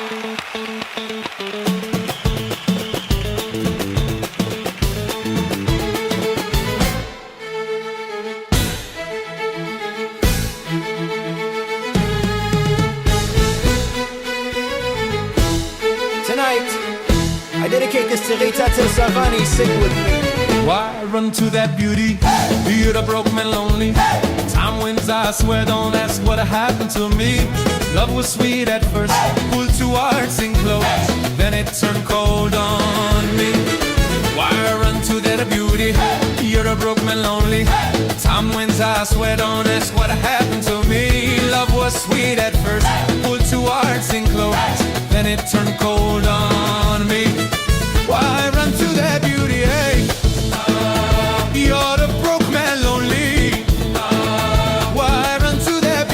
Tonight, I dedicate this to Rita Savani. Sing with me. Why run to that beauty? You're the broke man lonely. Time wins, I swear, don't ask what happened to me. Love was sweet at first, pulled two hearts in close, then it turned cold on me. Why run to that beauty? You're a broke man lonely. Time wins, I swear, don't ask what happened to me. Love was sweet at first,